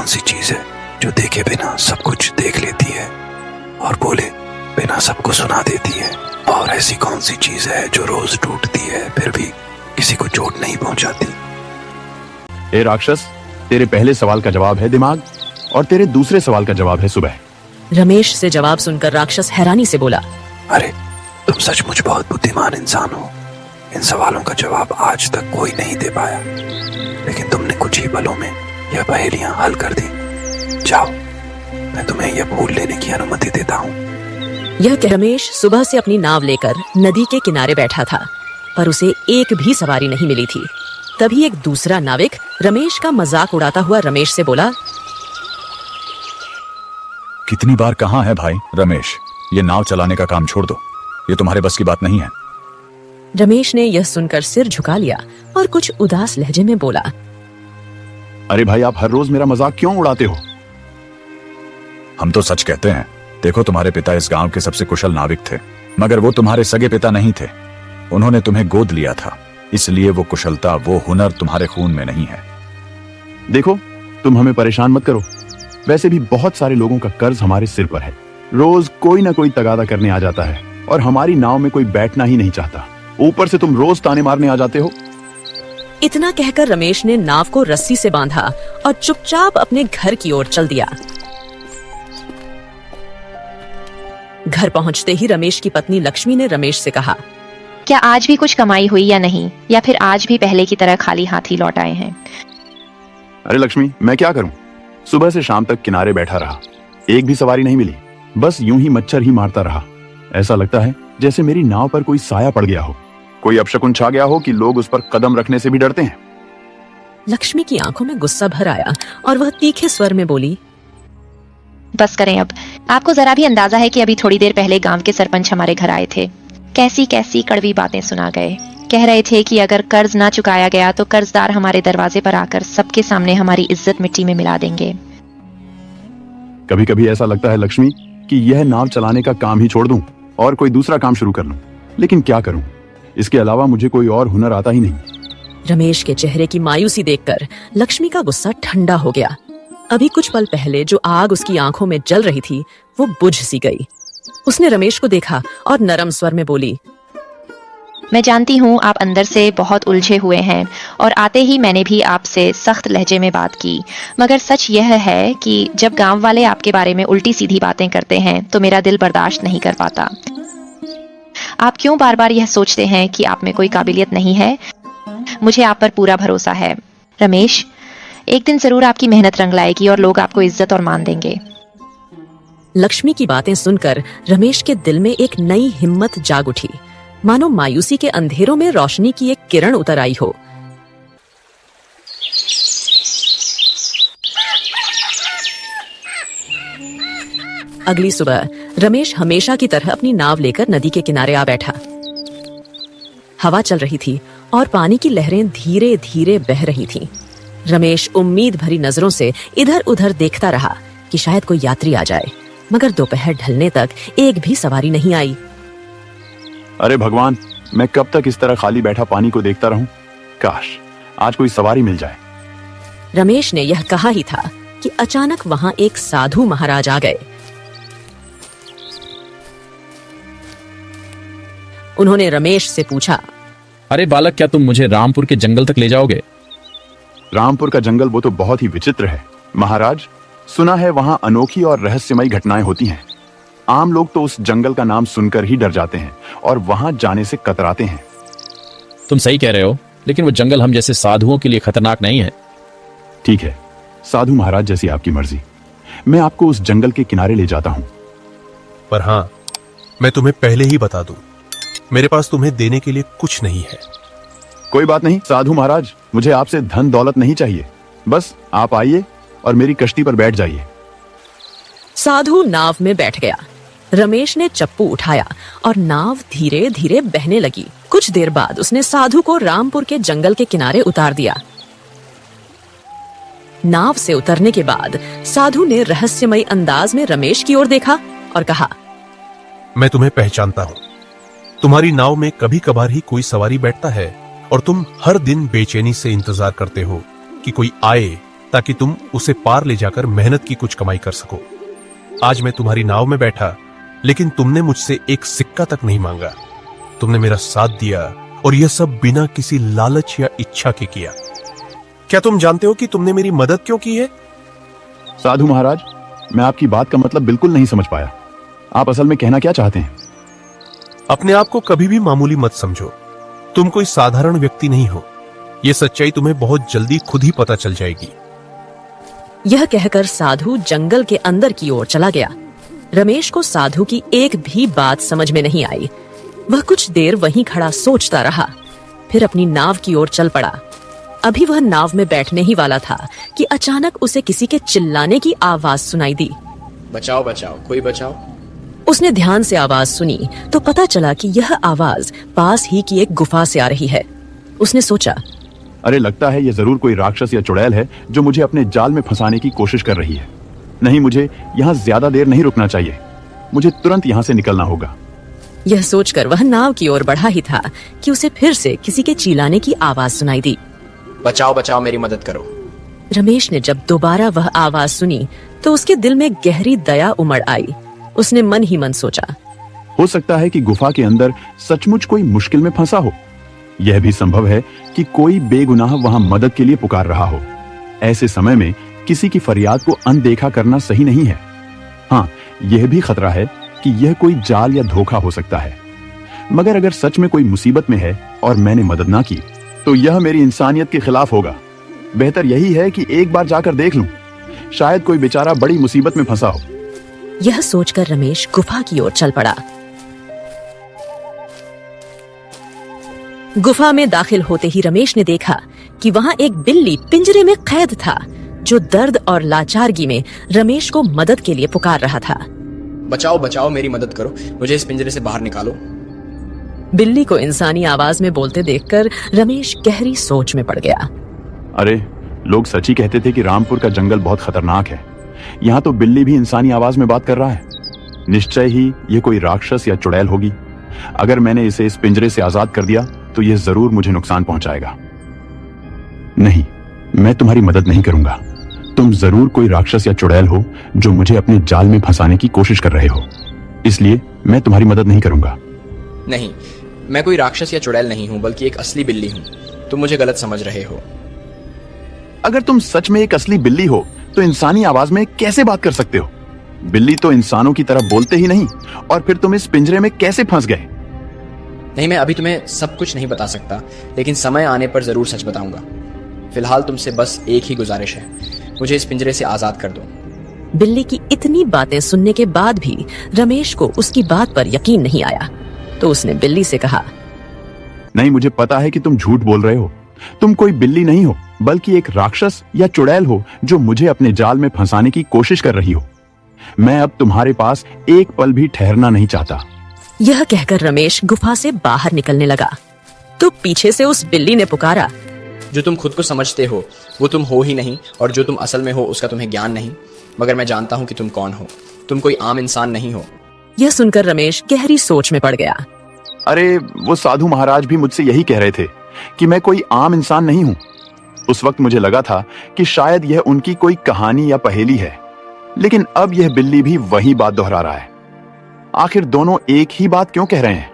सी चीज है जो देखे बिना सब कुछ देख लेती है और बोले बिना सबको सुना देती है? और ऐसी कौन सी चीज है जो रोज टूटती है फिर भी किसी को चोट नहीं पहुंचाती? ए राक्षस, तेरे पहले सवाल का जवाब है दिमाग और तेरे दूसरे सवाल का जवाब है सुबह। रमेश से जवाब सुनकर राक्षस हैरानी से बोला, अरे तुम सचमुच बहुत बुद्धिमान इंसान हो। इन सवालों का जवाब आज तक कोई नहीं दे पाया, लेकिन तुमने कुछ ही पलों में यह पहेलियां हल कर दी। जाओ, मैं तुम्हें यह फूल लेने की अनुमति देता हूँ। यह कह रमेश सुबह से अपनी नाव लेकर नदी के किनारे बैठा था, पर उसे एक भी सवारी नहीं मिली थी। तभी एक दूसरा नाविक रमेश का मजाक उड़ाता हुआ रमेश से बोला, कितनी बार कहा है भाई रमेश, ये नाव चलाने का काम छोड़ दो, ये तुम्हारे बस की बात नहीं है। रमेश ने यह सुनकर सिर झुका लिया और कुछ उदास लहजे में बोला, अरे भाई, आप हर रोज मेरा मजाक क्यों उड़ाते हो? हम तो सच कहते हैं। देखो, तुम्हारे पिता इस गांव के सबसे कुशल नाविक थे, मगर वो तुम्हारे सगे पिता नहीं थे। उन्होंने तुम्हें गोद लिया था, इसलिए वो कुशलता, वो हुनर तुम्हारे खून में नहीं है। देखो, तुम हमें परेशान मत करो। वैसे भी बहुत सारे लोगों का कर्ज हमारे सिर पर है। रोज कोई ना कोई तगादा करने आ जाता है और हमारी नाव में कोई बैठना ही नहीं चाहता। ऊपर से तुम रोज ताने मारने आ जाते हो। इतना कहकर रमेश ने नाव को रस्सी से बांधा और चुपचाप अपने घर की ओर चल दिया। घर पहुंचते ही रमेश की पत्नी लक्ष्मी ने रमेश से कहा, क्या आज भी कुछ कमाई हुई या नहीं, या फिर आज भी पहले की तरह खाली हाथ ही लौट आए हैं? अरे लक्ष्मी, मैं क्या करूं? सुबह से शाम तक किनारे बैठा रहा, एक भी सवारी नहीं मिली। बस यूं ही मच्छर ही मारता रहा। ऐसा लगता है जैसे मेरी नाव पर कोई साया पड़ गया हो, कोई अपशकुन छा गया हो कि लोग उस पर कदम रखने से भी डरते हैं। लक्ष्मी की आंखों में गुस्सा भर आया और वह तीखे स्वर में बोली, बस करें अब। आपको जरा भी अंदाजा है कि अभी थोड़ी देर पहले गांव के सरपंच हमारे घर आए थे। कैसी कैसी कड़वी बातें सुना गए। कह रहे थे कि अगर कर्ज ना चुकाया गया तो कर्जदार हमारे दरवाजे पर आकर सबके सामने हमारी इज्जत मिट्टी में मिला देंगे। कभी कभी ऐसा लगता है लक्ष्मी कि यह नाव चलाने का काम ही छोड़ दूं और कोई दूसरा काम शुरू कर लूं, लेकिन क्या करूं? इसके अलावा मुझे कोई और हुनर आता ही नहीं। रमेश के चेहरे की मायूसी देखकर लक्ष्मी का गुस्सा ठंडा हो गया। अभी कुछ पल पहले जो आग उसकी आंखों में जल रही थी वो बुझ सी गई। उसने रमेश को देखा और नरम स्वर में बोली, मैं जानती हूँ आप अंदर से बहुत उलझे हुए हैं और आते ही मैंने भी आपसे सख्त लहजे में बात की, मगर सच यह है कि जब गांव वाले आपके बारे में उल्टी सीधी बातें करते हैं तो मेरा दिल बर्दाश्त नहीं कर पाता। आप क्यों बार बार यह सोचते हैं कि आप में कोई काबिलियत नहीं है? मुझे आप पर पूरा भरोसा है रमेश। एक दिन जरूर आपकी मेहनत रंग लाएगी और लोग आपको इज्जत और मान देंगे। लक्ष्मी की बातें सुनकर रमेश के दिल में एक नई हिम्मत जाग उठी, मानो मायूसी के अंधेरों में रोशनी की एक किरण उतर आई हो। अगली सुबह रमेश हमेशा की तरह अपनी नाव लेकर नदी के किनारे आ बैठा। हवा चल रही थी और पानी की लहरें धीरे धीरे बह रही थीं। रमेश उम्मीद भरी नजरों से इधर उधर देखता रहा कि शायद कोई यात्री आ जाए, मगर दोपहर ढलने तक एक भी सवारी नहीं आई। अरे भगवान, मैं कब तक इस तरह खाली बैठा पानी को देखता रहूं? काश आज कोई सवारी मिल जाए। रमेश ने यह कहा ही था कि अचानक वहां एक साधु महाराज आ गए। उन्होंने रमेश से पूछा, अरे बालक, क्या तुम मुझे रामपुर के जंगल तक ले जाओगे? रामपुर का जंगल वो तो बहुत ही विचित्र है महाराज। सुना है वहां अनोखी और रहस्यमयी घटनाएं होती हैं। आम लोग तो उस जंगल का नाम सुनकर ही डर जाते हैं और वहां जाने से कतराते हैं। तुम सही कह रहे हो, लेकिन वो जंगल हम जैसे साधुओं के लिए खतरनाक नहीं है। ठीक है साधु महाराज, जैसी आपकी मर्जी। मैं आपको उस जंगल के किनारे ले जाता हूँ। पर हाँ, मैं तुम्हें पहले ही बता दूं, मेरे पास तुम्हें देने के लिए कुछ नहीं है। कोई बात नहीं साधु महाराज, मुझे आपसे धन दौलत नहीं चाहिए। बस आप आइए और मेरी कश्ती पर बैठ जाइए। साधु नाव में बैठ गया। रमेश ने चप्पू उठाया और नाव धीरे धीरे बहने लगी। कुछ देर बाद उसने साधु को रामपुर के जंगल के किनारे उतार दिया। नाव से उतरने के बाद साधु ने रहस्यमयी अंदाज में रमेश की ओर देखा और कहा, मैं तुम्हें पहचानता हूँ। तुम्हारी नाव में कभी कभार ही कोई सवारी बैठता है और तुम हर दिन बेचैनी से इंतजार करते हो कि कोई आए और तुम्हें अपनी कश्ती में बिठा ले। मगर आज तुम्हारी नाव में कोई सवारी नहीं है। तुम्हारी नाव में कोई बात नहीं साधु महाराज, मैं आपकी कश्ती पर बैठ जाऊंगा। ताकि तुम उसे पार ले जाकर मेहनत की कुछ कमाई कर सको। आज मैं तुम्हारी नाव में बैठा, लेकिन तुमने मुझसे एक सिक्का तक नहीं मांगा। तुमने मेरा साथ दिया और यह सब बिना किसी लालच या इच्छा के किया। क्या तुम जानते हो कि तुमने मेरी मदद क्यों की है? साधु महाराज, मैं आपकी बात का मतलब बिल्कुल नहीं समझ पाया। आप असल में कहना क्या चाहते हैं? अपने आप को कभी भी मामूली मत समझो। तुम कोई साधारण व्यक्ति नहीं हो। यह सच्चाई तुम्हें बहुत जल्दी खुद ही पता चल जाएगी। यह कहकर साधु जंगल के अंदर की ओर चला गया। रमेश को साधु की एक भी बात समझ में नहीं आई। वह कुछ देर वहीं खड़ा सोचता रहा, फिर अपनी नाव की ओर चल पड़ा। अभी वह नाव में बैठने ही वाला था कि अचानक उसे किसी के चिल्लाने की आवाज सुनाई दी। बचाओ बचाओ, कोई बचाओ। उसने ध्यान से आवाज सुनी तो पता चला कि यह आवाज पास ही की एक गुफा से आ रही है। उसने सोचा, अरे लगता है ये जरूर कोई राक्षस या चुड़ैल है जो मुझे अपने जाल में फंसाने की कोशिश कर रही है। नहीं, मुझे यहाँ ज्यादा देर नहीं रुकना चाहिए। मुझे तुरंत यहाँ से निकलना होगा। यह सोचकर वह नाव की ओर बढ़ा ही था कि उसे फिर से किसी के चिल्लाने की आवाज सुनाई दी। बचाओ बचाओ, मेरी मदद करो। रमेश ने जब दोबारा वह आवाज सुनी तो उसके दिल में गहरी दया उमड़ आई। उसने मन ही मन सोचा, हो सकता है कि गुफा के अंदर सचमुच कोई मुश्किल में फंसा हो। यह भी संभव है कि कोई बेगुनाह वहां मदद के लिए पुकार रहा हो। ऐसे समय में किसी की फरियाद को अनदेखा करना सही नहीं है। हाँ, यह भी खतरा है कि यह कोई जाल या धोखा हो सकता है। मगर अगर सच में कोई मुसीबत में है और मैंने मदद ना की तो यह मेरी इंसानियत के खिलाफ होगा। बेहतर यही है कि एक बार जाकर देख लूं। शायद कोई बेचारा बड़ी मुसीबत में फंसा हो। यह सोचकर रमेश गुफा की ओर चल पड़ा। गुफा में दाखिल होते ही रमेश ने देखा कि वहां एक बिल्ली पिंजरे में कैद था, जो दर्द और लाचारगी में रमेश को मदद के लिए पुकार रहा था। बचाओ बचाओ, मेरी मदद करो, मुझे इस पिंजरे से बाहर निकालो। बिल्ली को इंसानी आवाज में बोलते देखकर रमेश गहरी सोच में पड़ गया। अरे, लोग सच ही कहते थे कि रामपुर का जंगल बहुत खतरनाक है। यहाँ तो बिल्ली भी इंसानी आवाज में बात कर रहा है। निश्चय ही ये कोई राक्षस या चुड़ैल होगी। अगर मैंने इसे इस पिंजरे से आजाद कर दिया तो यह जरूर मुझे नुकसान पहुंचाएगा। नहीं, मैं तुम्हारी मदद नहीं करूंगा। तुम जरूर कोई राक्षस या चुड़ैल हो जो मुझे अपने जाल में फंसाने की कोशिश कर रहे हो, इसलिए मैं तुम्हारी मदद नहीं करूंगा। नहीं, मैं कोई राक्षस या चुड़ैल नहीं हूं, बल्कि एक असली बिल्ली हूं। तुम मुझे गलत समझ रहे हो। अगर तुम सच में एक असली बिल्ली हो तो इंसानी आवाज में कैसे बात कर सकते हो? बिल्ली तो इंसानों की तरह बोलते ही नहीं। और फिर तुम इस पिंजरे में कैसे फंस गए? नहीं, मैं अभी तुम्हें सब कुछ नहीं बता सकता, लेकिन समय आने पर जरूर सच बताऊंगा। फिलहाल तुमसे बस एक ही गुजारिश है, मुझे इस पिंजरे से आजाद कर दो। बिल्ली की इतनी बातें सुनने के बाद भी रमेश को उसकी बात पर यकीन नहीं आया, तो उसने बिल्ली से कहा, नहीं, मुझे पता है कि तुम झूठ बोल रहे हो। तुम कोई बिल्ली नहीं हो, बल्कि एक राक्षस या चुड़ैल हो जो मुझे अपने जाल में फंसाने की कोशिश कर रही हो। मैं अब तुम्हारे पास एक पल भी ठहरना नहीं चाहता। यह कहकर रमेश गुफा से बाहर निकलने लगा तो पीछे से उस बिल्ली ने पुकारा, जो तुम खुद को समझते हो वो तुम हो ही नहीं, और जो तुम असल में हो उसका तुम्हें ज्ञान नहीं। मगर मैं जानता हूं कि तुम कौन हो। तुम कोई आम इंसान नहीं हो। यह सुनकर रमेश गहरी सोच में पड़ गया। अरे, वो साधु महाराज भी मुझसे यही कह रहे थे कि मैं कोई आम इंसान नहीं हूं। उस वक्त मुझे लगा था कि शायद यह उनकी कोई कहानी या पहेली है, लेकिन अब यह बिल्ली भी वही बात दोहरा रहा है। आखिर दोनों एक ही बात क्यों कह रहे हैं?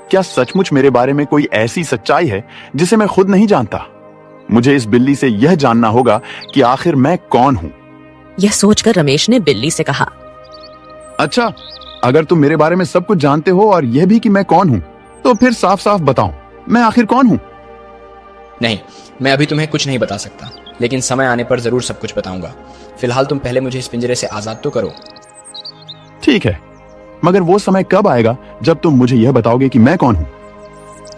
क्या सचमुच मेरे बारे में कोई ऐसी सच्चाई है जिसे मैं खुद नहीं जानता? मुझे इस बिल्ली से यह जानना होगा कि आखिर मैं कौन हूं। यह सोचकर रमेश ने बिल्ली से कहा, अच्छा, अगर तुम मेरे बारे में सब कुछ जानते हो और यह भी कि मैं कौन हूं, तो फिर साफ साफ बताओ, मैं आखिर कौन हूं? नहीं, मैं अभी तुम्हें कुछ नहीं बता सकता, लेकिन समय आने पर जरूर सब कुछ बताऊंगा। फिलहाल तुम पहले मुझे इस पिंजरे से आजाद तो करो। ठीक है, मगर वो समय कब आएगा जब तुम मुझे यह बताओगे कि मैं कौन हूं?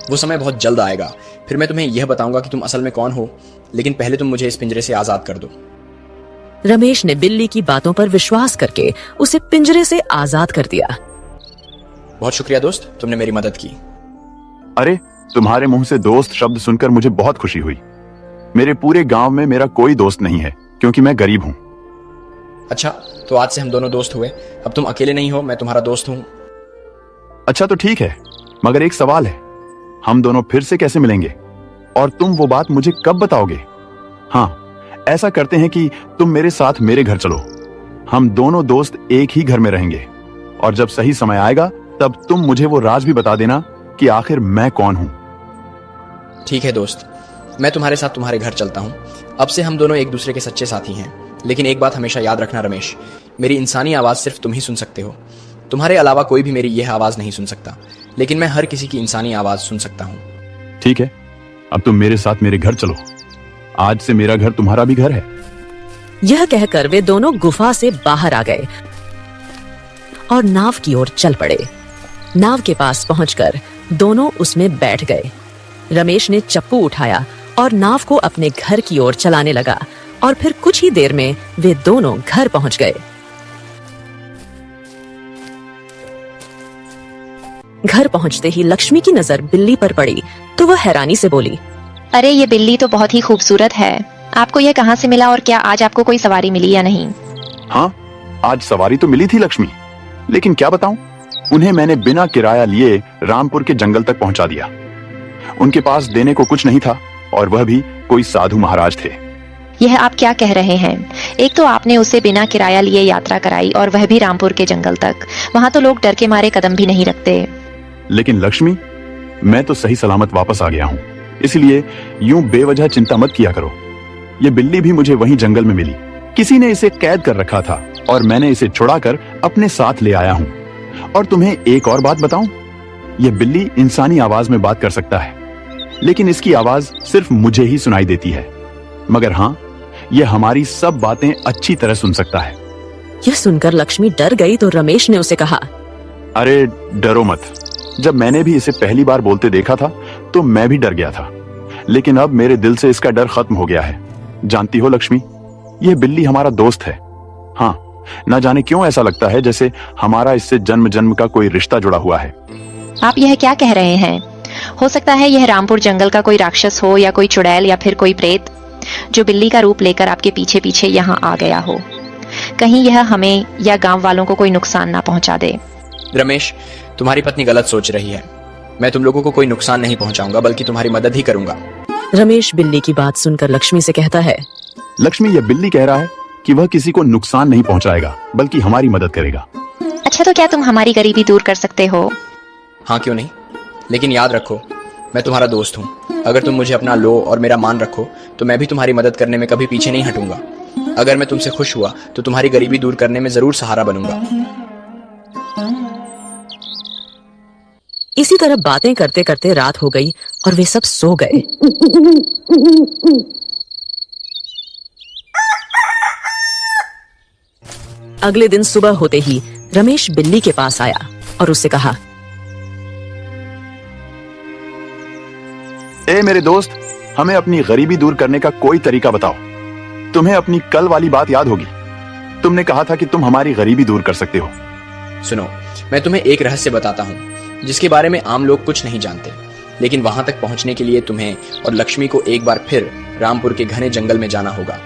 वो समय बहुत जल्द आएगा, फिर मैं तुम्हें यह बताऊंगा कि तुम असल में कौन हो, लेकिन पहले तुम मुझे इस पिंजरे से आजाद कर दो। रमेश ने बिल्ली की बातों पर विश्वास करके उसे पिंजरे से आजाद कर दिया। बहुत शुक्रिया दोस्त, तुमने मेरी मदद की। अरे, तुम्हारे मुंह से दोस्त शब्द सुनकर मुझे बहुत खुशी हुई। मेरे पूरे गांव में मेरा कोई दोस्त नहीं है, क्योंकि मैं गरीब हूं। अच्छा, तो आज से हम दोनों दोस्त हुए। अब तुम अकेले नहीं हो, मैं तुम्हारा दोस्त हूं। अच्छा तो ठीक है, मगर एक सवाल है, हम दोनों फिर से कैसे मिलेंगे? और तुम वो बात मुझे कब बताओगे? हाँ, ऐसा करते हैं कि तुम मेरे साथ मेरे घर चलो। हम दोनों दोस्त एक ही घर में रहेंगे और जब सही समय आएगा तब तुम मुझे वो राज भी बता देना कि आखिर मैं कौन हूं। ठीक है दोस्त, मैं तुम्हारे साथ तुम्हारे घर चलता हूँ। अब से हम दोनों एक दूसरे के सच्चे साथी हैं। लेकिन एक बात हमेशा याद रखना रमेश, मेरी इंसानी आवाज़ सिर्फ तुम ही सुन सकते हो। तुम्हारे अलावा कोई भी मेरी यह आवाज़ नहीं सुन सकता, लेकिन मैं हर किसी की इंसानी आवाज़ सुन सकता हूँ। ठीक है, अब तुम मेरे साथ मेरे घर चलो। आज से मेरा घर तुम्हारा भी घर है। यह कहकर वे दोनों गुफा से बाहर आ गए और नाव की ओर चल पड़े। नाव के पास पहुंचकर दोनों उसमें बैठ गए। रमेश ने चप्पू उठाया और नाव को अपने घर की ओर चलाने लगा और फिर कुछ ही देर में वे दोनों घर पहुंच गए। घर पहुंचते ही लक्ष्मी की नजर बिल्ली पर पड़ी तो वह हैरानी से बोली, अरे ये बिल्ली तो बहुत ही खूबसूरत है। आपको यह कहाँ से मिला और क्या आज आपको कोई सवारी मिली या नहीं? हाँ, आज सवारी तो मिली थी लक्ष्मी, लेकिन क्या बताऊं, उन्हें मैंने बिना किराया लिए रामपुर के जंगल तक पहुंचा दिया। उनके पास देने को कुछ नहीं था और वह भी कोई साधु महाराज थे। यह आप क्या कह रहे हैं? एक तो आपने उसे बिना किराया लिए यात्रा कराई और वह भी रामपुर के जंगल तक। वहां तो लोग डर के मारे कदम भी नहीं रखते। लेकिन लक्ष्मी, मैं तो सही सलामत वापस आ गया हूँ, इसलिए यूं बेवजह चिंता मत किया करो। ये बिल्ली भी मुझे वहीं जंगल में मिली। किसी ने इसे कैद कर रखा था और मैंने इसे छुड़ाकर अपने साथ ले आया हूँ। और तुम्हें एक और बात बताऊं, यह बिल्ली इंसानी आवाज में बात कर सकता है, लेकिन इसकी आवाज सिर्फ मुझे ही सुनाई देती है। मगर हाँ, यह हमारी सब बातें अच्छी तरह सुन सकता है। यह सुनकर लक्ष्मी डर गई तो रमेश ने उसे कहा, अरे डरो मत। जब मैंने भी इसे पहली बार बोलते देखा था तो मैं भी डर गया था, लेकिन अब मेरे दिल से इसका डर खत्म हो गया है। जानती हो लक्ष्मी, यह बिल्ली हमारा दोस्त है। हाँ, न जाने क्यों ऐसा लगता है जैसे हमारा इससे जन्म जन्म का कोई रिश्ता जुड़ा हुआ है। आप यह क्या कह रहे हैं? हो सकता है यह रामपुर जंगल का कोई राक्षस हो या कोई चुड़ैल या फिर कोई प्रेत जो बिल्ली का रूप लेकर आपके पीछे पीछे यहाँ आ गया हो। कहीं यह हमें या गांव वालों को कोई नुकसान ना पहुंचा दे। रमेश, तुम्हारी पत्नी गलत सोच रही है। मैं तुम लोगों को कोई नुकसान नहीं पहुंचाऊंगा, बल्कि तुम्हारी मदद ही करूंगा। रमेश बिल्ली की बात सुनकर लक्ष्मी से कहता है, लक्ष्मी, यह बिल्ली कह रहा है कि वह किसी को नुकसान नहीं पहुंचाएगा, बल्कि हमारी मदद करेगा। अच्छा, तो क्या तुम हमारी गरीबी दूर कर सकते हो? हाँ, क्यों नहीं, लेकिन याद रखो, मैं तुम्हारा दोस्त हूँ। अगर तुम मुझे अपना लो और मेरा मान रखो तो मैं भी तुम्हारी मदद करने में कभी पीछे नहीं हटूंगा। अगर मैं तुमसे खुश हुआ तो तुम्हारी गरीबी दूर करने में जरूर सहारा बनूंगा। इसी तरह बातें करते करते रात हो गई और वे सब सो गए। अगले दिन सुबह होते ही रमेश बिल्ली के पास आया और उससे कहा, ए मेरे दोस्त, हमें अपनी गरीबी दूर करने का कोई तरीका बताओ। तुम्हें अपनी कल वाली बात याद होगी, तुमने कहा था कि तुम हमारी गरीबी दूर कर सकते हो। सुनो, मैं तुम्हें एक रहस्य बताता हूँ जिसके बारे में आम लोग कुछ नहीं जानते, लेकिन वहां तक पहुंचने के लिए तुम्हें और लक्ष्मी को एक बार फिर रामपुर के घने जंगल में जाना होगा।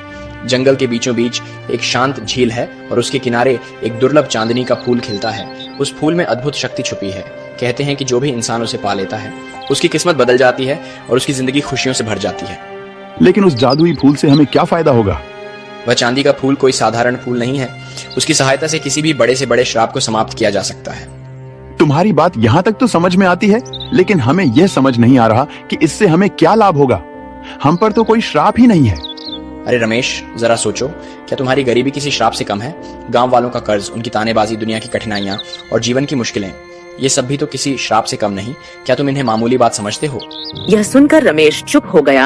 जंगल के बीचों बीच एक शांत झील है और उसके किनारे एक दुर्लभ चांदनी का फूल खिलता है। उस फूल में अद्भुत शक्ति छुपी है। कहते हैं कि जो भी इंसान उसे पा लेता है उसकी किस्मत बदल जाती है और उसकी जिंदगी खुशियों से भर जाती है। लेकिन उस जादुई फूल से हमें क्या फायदा होगा? वह चांदी का फूल कोई साधारण फूल नहीं है। उसकी सहायता से किसी भी बड़े से बड़े श्राप को समाप्त किया जा सकता है। तुम्हारी बात यहाँ तक तो समझ में आती है, लेकिन हमें यह समझ नहीं आ रहा कि इससे हमें क्या लाभ होगा। हम पर तो कोई श्राप ही नहीं है। अरे रमेश, जरा सोचो, क्या तुम्हारी गरीबी किसी श्राप से कम है? गांव वालों का कर्ज, उनकी तानेबाजी, दुनिया की कठिनाइयां और जीवन की मुश्किलें, ये सब भी तो किसी श्राप से कम नहीं। क्या तुम इन्हें मामूली बात समझते हो? यह सुनकर रमेश चुप हो गया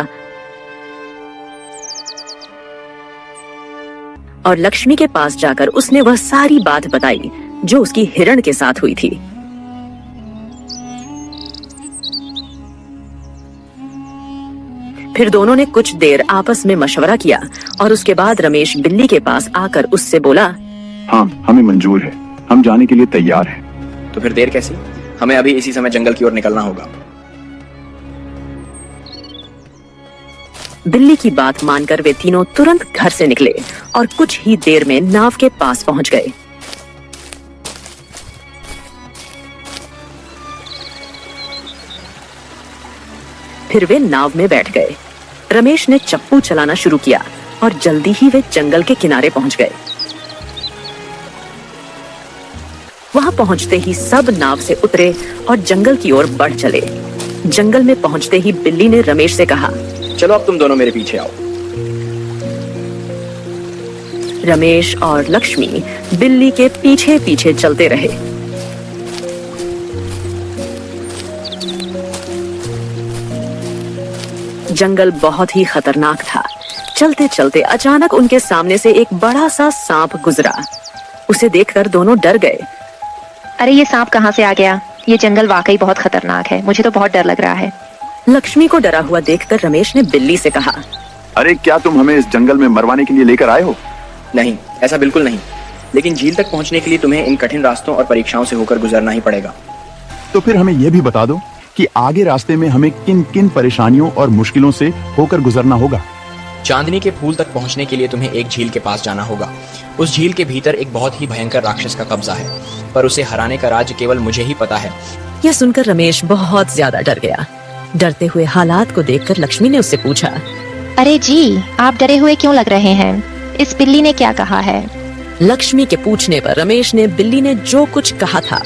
और लक्ष्मी के पास जाकर उसने वह सारी बात बताई जो उसकी हिरण के साथ हुई थी। फिर दोनों ने कुछ देर आपस में मशवरा किया और उसके बाद रमेश बिल्ली के पास आकर उससे बोला, हाँ, हमें मंजूर है, हम जाने के लिए तैयार हैं। तो फिर देर कैसी? हमें अभी इसी समय जंगल की ओर निकलना होगा। बिल्ली की बात मानकर वे तीनों तुरंत घर से निकले और कुछ ही देर में नाव के पास पहुंच गए। फिर वे नाव में बैठ गए। रमेश ने चप्पू चलाना शुरू किया और जल्दी ही वे जंगल के किनारे पहुंच गए। वहां पहुंचते ही सब नाव से उतरे और जंगल की ओर बढ़ चले। जंगल में पहुंचते ही बिल्ली ने रमेश से कहा, चलो अब तुम दोनों मेरे पीछे आओ। रमेश और लक्ष्मी बिल्ली के पीछे पीछे चलते रहे। जंगल बहुत ही खतरनाक था। चलते चलते अचानक उनके सामने से एक बड़ा सा सांप गुजरा। उसे देखकर दोनों डर गए। अरे ये सांप कहाँ से आ गया? ये जंगल वाकई बहुत खतरनाक है, मुझे तो बहुत डर लग रहा है। लक्ष्मी को डरा हुआ देखकर रमेश ने बिल्ली से कहा, अरे क्या तुम हमें इस जंगल में मरवाने के लिए लेकर आए हो? नहीं, ऐसा बिल्कुल नहीं। लेकिन झील तक पहुंचने के लिए तुम्हें इन कठिन रास्तों और परीक्षाओं से होकर गुजरना ही पड़ेगा। तो फिर हमें यह भी बता दो कि आगे रास्ते में हमें किन किन परेशानियों और मुश्किलों से होकर गुजरना होगा। चांदनी के फूल तक पहुंचने के लिए तुम्हें एक झील के पास जाना होगा। उस झील के भीतर एक बहुत ही भयंकर राक्षस का कब्जा है, पर उसे हराने का राज केवल मुझे ही पता है। यह सुनकर रमेश बहुत ज्यादा डर गया। डरते हुए हालात को देखकर लक्ष्मी ने उससे पूछा, अरे जी, आप डरे हुए क्यों लग रहे हैं? इस बिल्ली ने क्या कहा है? लक्ष्मी के पूछने पर रमेश ने बिल्ली ने जो कुछ कहा था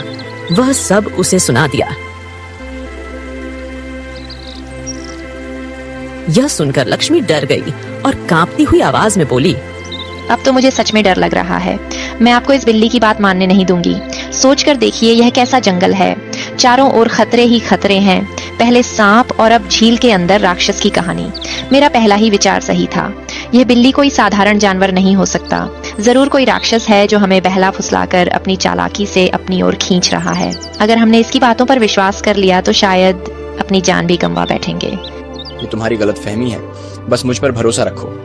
वह सब उसे सुना दिया। यह सुनकर लक्ष्मी डर गई और कांपती हुई आवाज में बोली, अब तो मुझे सच में डर लग रहा है। मैं आपको इस बिल्ली की बात मानने नहीं दूंगी। सोचकर देखिए यह कैसा जंगल है। चारों ओर खतरे ही खतरे हैं। पहले सांप और अब झील के अंदर राक्षस की कहानी। मेरा पहला ही विचार सही था। यह बिल्ली कोई साधारण जानवर नहीं हो सकता। जरूर कोई राक्षस है जो हमें बहला फुसलाकर अपनी चालाकी से अपनी ओर खींच रहा है। अगर हमने इसकी बातों पर विश्वास कर लिया तो शायद अपनी जान भी गंवा बैठेंगे। ये तुम्हारी गलतफहमी है। बस मुझ पर भरोसा रखो।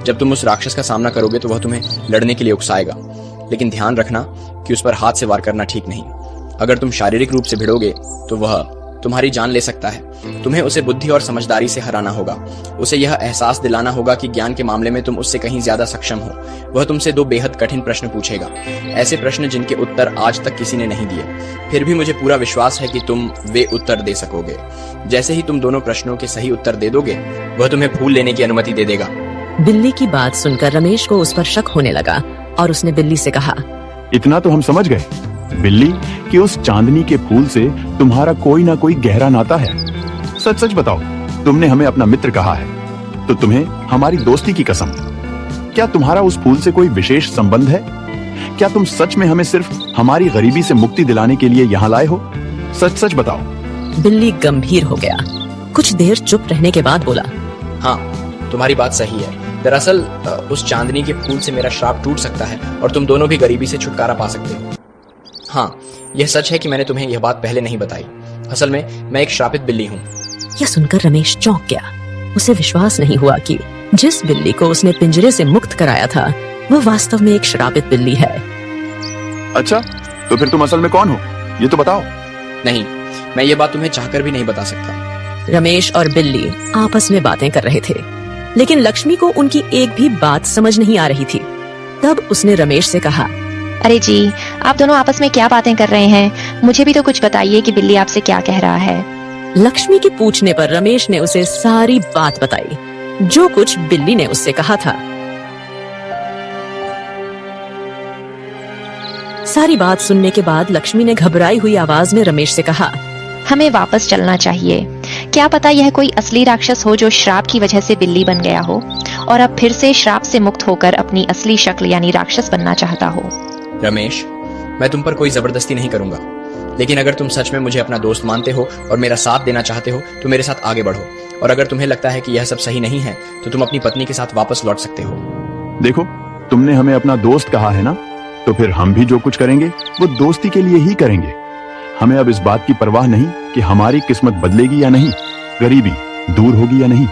जब तुम उस राक्षस का सामना करोगे तो वह तुम्हें लड़ने के लिए उकसाएगा, लेकिन ध्यान रखना कि उस पर हाथ से वार करना ठीक नहीं। अगर तुम शारीरिक रूप से भिड़ोगे तो वह तुम्हारी जान ले सकता है। तुम्हें उसे बुद्धि और समझदारी से हराना होगा। उसे यह एहसास दिलाना होगा कि ज्ञान के मामले में तुम उससे कहीं ज्यादा सक्षम हो। वह तुमसे 2 बेहद कठिन प्रश्न पूछेगा, ऐसे प्रश्न जिनके उत्तर आज तक किसी ने नहीं दिए। फिर भी मुझे पूरा विश्वास है कि तुम वे उत्तर दे सकोगे। जैसे ही तुम दोनों प्रश्नों के सही उत्तर दे दोगे, वह तुम्हें फूल लेने की अनुमति दे देगा। बिल्ली की बात सुनकर रमेश को उस पर शक होने लगा और उसने बिल्ली से कहा, इतना तो हम समझ गए बिल्ली कि उस चांदनी के फूल से तुम्हारा कोई ना कोई गहरा नाता है। सच सच बताओ, तुमने हमें अपना मित्र कहा है तो तुम्हें हमारी दोस्ती की कसम। क्या तुम्हारा उस फूल से कोई विशेष संबंध है? क्या तुम सच में हमें सिर्फ हमारी गरीबी से मुक्ति दिलाने के लिए यहाँ लाए हो? सच सच बताओ। बिल्ली गंभीर हो गया। कुछ देर चुप रहने के बाद बोला, हाँ, तुम्हारी बात सही है। दरअसल उस चांदनी के फूल से मेरा श्राप टूट सकता है और तुम दोनों भी गरीबी से छुटकारा पा सकते हो। हाँ, यह सच है कि मैंने तुम्हें यह बात पहले नहीं बताई। असल में मैं एक श्रापित बिल्ली हूँ। यह सुनकर रमेश चौंक गया। उसे विश्वास नहीं हुआ कि जिस बिल्ली को उसने पिंजरे से मुक्त कराया था वह वास्तव में एक श्रापित बिल्ली है। अच्छा, तो फिर तुम असल में कौन हो? ये तो बताओ। नहीं, मैं ये बात तुम्हें चाहकर भी नहीं बता सकता। रमेश और बिल्ली आपस में बातें कर रहे थे, लेकिन लक्ष्मी को उनकी एक भी बात समझ नहीं आ रही थी। तब उसने रमेश से कहा, अरे जी, आप दोनों आपस में क्या बातें कर रहे हैं? मुझे भी तो कुछ बताइए कि बिल्ली आपसे क्या कह रहा है। लक्ष्मी के पूछने पर रमेश ने उसे सारी बात बताई, जो कुछ बिल्ली ने उससे कहा था। सारी बात सुनने के बाद लक्ष्मी ने घबराई हुई आवाज में रमेश से कहा, हमें वापस चलना चाहिए। क्या पता यह कोई असली राक्षस हो जो श्राप की वजह से बिल्ली बन गया हो और अब फिर से श्राप से मुक्त होकर अपनी असली शक्ल यानी राक्षस बनना चाहता हो। रमेश, मैं तुम पर कोई जबरदस्ती नहीं करूंगा, लेकिन अगर तुम सच में मुझे अपना दोस्त मानते हो और मेरा साथ देना चाहते हो तो मेरे साथ आगे बढ़ो। और अगर तुम्हें लगता है कि यह सब सही नहीं है तो तुम अपनी पत्नी के साथ वापस लौट सकते हो। देखो, तुमने हमें अपना दोस्त कहा है ना, तो फिर हम भी जो कुछ करेंगे वो दोस्ती के लिए ही करेंगे। हमें अब इस बात की परवाह नहीं कि हमारी किस्मत बदलेगी या नहीं, गरीबी दूर होगी या नहीं।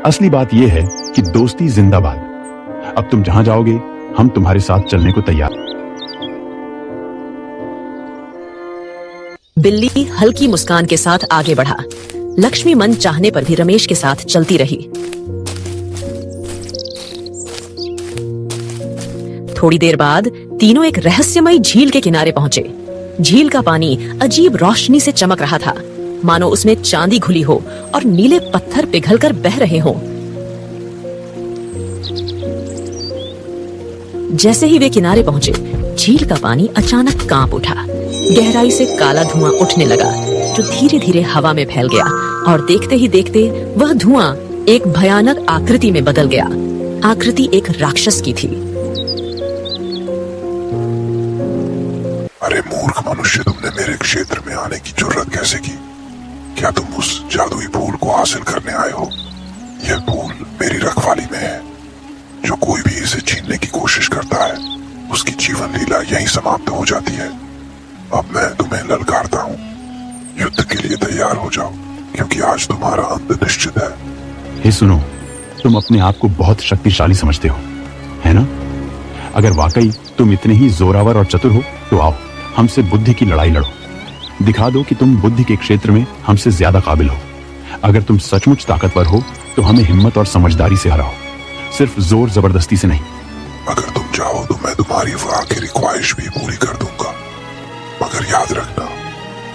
असली बात यह है कि दोस्ती जिंदाबाद। अब तुम जहां जाओगे हम तुम्हारे साथ चलने को तैयार। बिल्ली हल्की मुस्कान के साथ आगे बढ़ा। लक्ष्मी मन चाहने पर भी रमेश के साथ चलती रही। थोड़ी देर बाद तीनों एक रहस्यमयी झील के किनारे पहुंचे। झील का पानी अजीब रोशनी से चमक रहा था, मानो उसमें चांदी घुली हो और नीले पत्थर पिघलकर बह रहे हों। जैसे ही वे किनारे पहुंचे, झील का पानी अचानक कांप उठा। गहराई से काला धुआं उठने लगा, जो धीरे धीरे हवा में फैल गया, और देखते ही देखते वह धुआं एक भयानक आकृति में बदल गया। आकृति एक राक्षस की थी। अरे मूर्ख मनुष्य, तुमने मेरे क्षेत्र में आने की जुर्रत कैसे की? क्या तुम उस जादुई फूल को हासिल करने आए हो? यह फूल मेरी रखवाली में है। जो कोई भी इसे छीनने की कोशिश करता है, उसकी जीवन लीला यहीं समाप्त हो जाती है। अब मैं तुम्हें ललकारता हूँ, युद्ध के लिए तैयार हो जाओ, क्योंकि आज तुम्हारा अंत निश्चित है। हे सुनो, तुम अपने आप को बहुत शक्तिशाली समझते हो, है ना? अगर वाकई तुम इतने ही जोरावर और चतुर हो तो आओ, हमसे बुद्धि की लड़ाई लड़ो। दिखा दो कि तुम बुद्धि के क्षेत्र में हमसे ज्यादा काबिल हो। अगर तुम सचमुच ताकतवर हो तो हमें हिम्मत और समझदारी से हराओ, सिर्फ जोर जबरदस्ती से नहीं। अगर तुम चाहो तो मैं तुम्हारी वो आखिरी ख्वाहिश भी पूरी कर दूंगा, मगर याद रखना,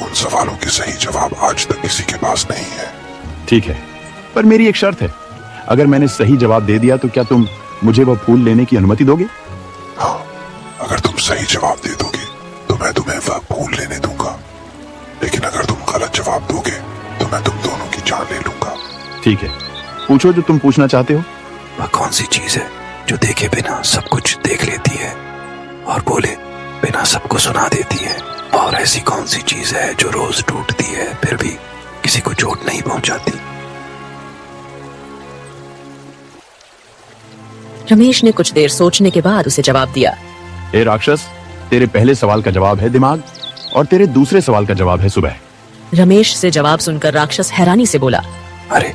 उन सवालों के सही जवाब आज तक किसी के पास नहीं है। ठीक है, पर मेरी एक शर्त है। अगर मैंने सही जवाब दे दिया तो क्या तुम मुझे वह फूल लेने की अनुमति दोगे? हाँ, अगर तुम सही जवाब दे दोगे तो मैं तुम्हें वह फूल लेने दूंगा, लेकिन अगर तुम गलत जवाब दोगे तो मैं तुम दोनों की जान ले लूंगा। ठीक है, पूछो जो तुम पूछना चाहते हो। वह कौन सी चीज है जो देखे बिना सब कुछ देख लेती है और बोले बिना सबको सुना देती है? और ऐसी कौन सी चीज है जो रोज टूटती है फिर भी किसी को चोट नहीं पहुंचाती? रमेश ने कुछ देर सोचने के बाद उसे जवाब दिया। ए राक्षस, तेरे पहले सवाल का जवाब है दिमाग, और तेरे दूसरे सवाल का जवाब है सुबह। रमेश से जवाब सुनकर राक्षस हैरानी से बोला, अरे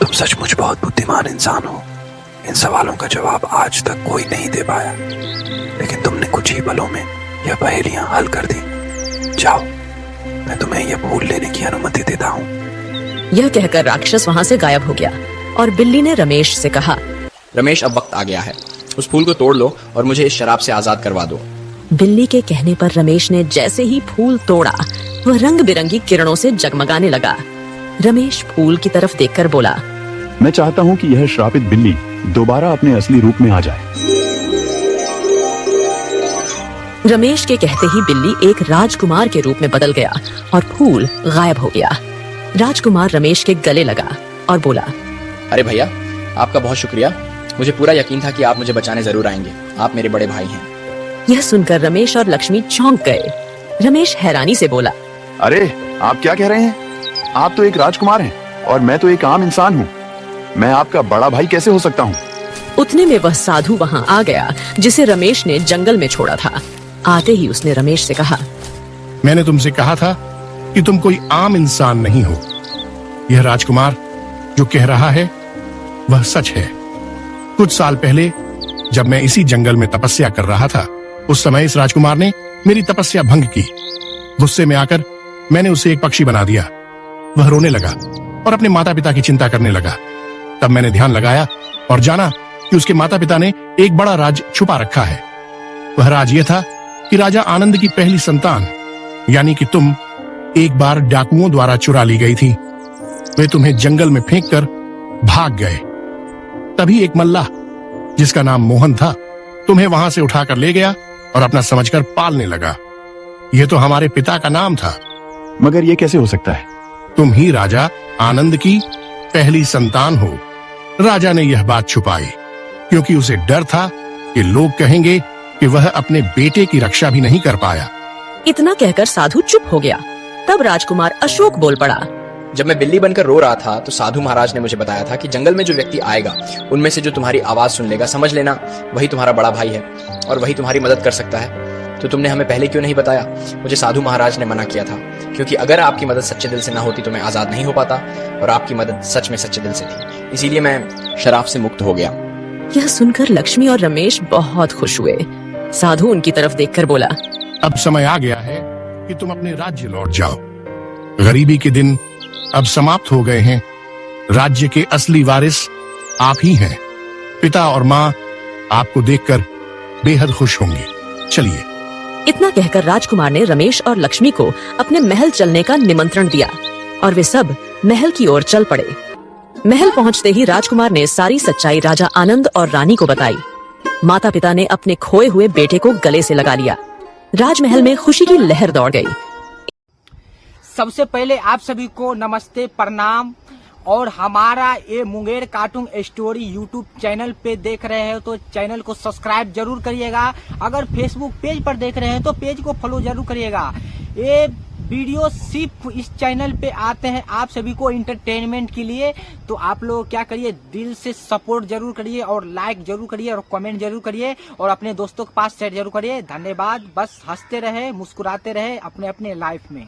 तुम सचमुच बहुत बुद्धिमान इंसान हो। इन सवालों का जवाब आज तक कोई नहीं दे पाया, लेकिन तुमने कुछ ही पलों में यह पहेलियां हल कर दी। जाओ, मैं तुम्हें यह फूल लेने की अनुमति देता हूँ। यह कहकर राक्षस वहां से गायब हो गया, और बिल्ली ने रमेश से कहा, रमेश, अब वक्त आ गया है, उस फूल को तोड़ लो और मुझे इस शराब से आजाद करवा दो। बिल्ली के कहने पर रमेश ने जैसे ही फूल तोड़ा, वह रंग बिरंगी किरणों से जगमगाने लगा। रमेश फूल की तरफ देखकर बोला, मैं चाहता हूँ कि यह श्रापित बिल्ली दोबारा अपने असली रूप में आ जाए। रमेश के कहते ही बिल्ली एक राजकुमार के रूप में बदल गया और फूल गायब हो गया। राजकुमार रमेश के गले लगा और बोला, अरे भैया, आपका बहुत शुक्रिया। मुझे पूरा यकीन था कि आप मुझे बचाने जरूर आएंगे। आप मेरे बड़े भाई हैं। यह सुनकर रमेश और लक्ष्मी चौंक गए। रमेश हैरानी से बोला, अरे आप क्या कह रहे हैं? आप तो एक राजकुमार हैं और मैं तो एक आम इंसान हूँ। मैं आपका बड़ा भाई कैसे हो सकता हूँ? उतने में वह साधु वहां आ गया जिसे रमेश ने जंगल में छोड़ा था। आते ही उसने रमेश से कहा, मैंने तुमसे कहा था कि तुम कोई आम इंसान नहीं हो। यह राजकुमार जो कह रहा है वह सच है। कुछ साल पहले जब मैं इसी जंगल में तपस्या कर रहा था, उस समय इस राजकुमार ने मेरी तपस्या भंग की। गुस्से में आकर मैंने उसे एक पक्षी बना दिया। वह रोने लगा और अपने माता पिता की चिंता करने लगा। तब मैंने ध्यान लगाया और जाना कि उसके माता पिता ने एक बड़ा राज छुपा रखा है। वह राज यह था कि राजा आनंद की पहली संतान, यानी कि तुम, एक बार डाकुओं द्वारा चुरा ली गई थी। वे तुम्हें जंगल में फेंक कर भाग गए। तभी एक मल्लाह, जिसका नाम मोहन था, तुम्हें वहां से उठाकर ले गया और अपना समझकर पालने लगा। यह तो हमारे पिता का नाम था। मगर यह कैसे हो सकता है? तुम ही राजा आनंद की पहली संतान हो। राजा ने यह बात छुपाई क्योंकि उसे डर था कि लोग कहेंगे कि वह अपने बेटे की रक्षा भी नहीं कर पाया। इतना कहकर साधु चुप हो गया। तब राजकुमार अशोक बोल पड़ा, जब मैं बिल्ली बनकर रो रहा था तो साधु महाराज ने मुझे बताया था कि जंगल में जो व्यक्ति आएगा, उनमें से जो तुम्हारी आवाज सुन लेगा, समझ लेना वही तुम्हारा बड़ा भाई है और वही तुम्हारी मदद कर सकता है। तो तुमने हमें पहले क्यों नहीं बताया? मुझे साधु महाराज ने मना किया था, क्योंकि अगर आपकी मदद सच्चे दिल से ना होती तो मैं आजाद नहीं हो पाता, और आपकी मदद सच में सच्चे दिल से थी, इसीलिए मैं शराब से मुक्त हो गया। यह सुनकर लक्ष्मी और रमेश बहुत खुश हुए। साधु उनकी तरफ देखकर बोला, अब समय आ गया है कि तुम अपने राज्य लौट जाओ। गरीबी के दिन अब समाप्त हो गए हैं। राज्य के असली वारिस आप ही हैं। पिता और माँ आपको देखकर बेहद खुश होंगे। चलिए। इतना कहकर राजकुमार ने रमेश और लक्ष्मी को अपने महल चलने का निमंत्रण दिया और वे सब महल की ओर चल पड़े। महल पहुंचते ही राजकुमार ने सारी सच्चाई राजा आनंद और रानी को बताई। माता पिता ने अपने खोए हुए बेटे को गले से लगा लिया। राजमहल में खुशी की लहर दौड़ गई। सबसे पहले आप सभी को नमस्ते, प्रणाम। और हमारा ये Munger cartoon story YouTube channel पे देख रहे हो तो चैनल को सब्सक्राइब जरूर करिएगा। अगर फेसबुक पेज पर देख रहे हैं तो पेज को फॉलो जरूर करिएगा। ये वीडियो सिर्फ इस चैनल पे आते हैं आप सभी को इंटरटेनमेंट के लिए, तो आप लोग क्या करिए, दिल से सपोर्ट जरूर करिए और लाइक जरूर करिए और कमेंट जरूर करिए और अपने दोस्तों के पास शेयर जरूर करिए। धन्यवाद। बस हंसते रहे, मुस्कुराते रहे अपने अपने लाइफ में।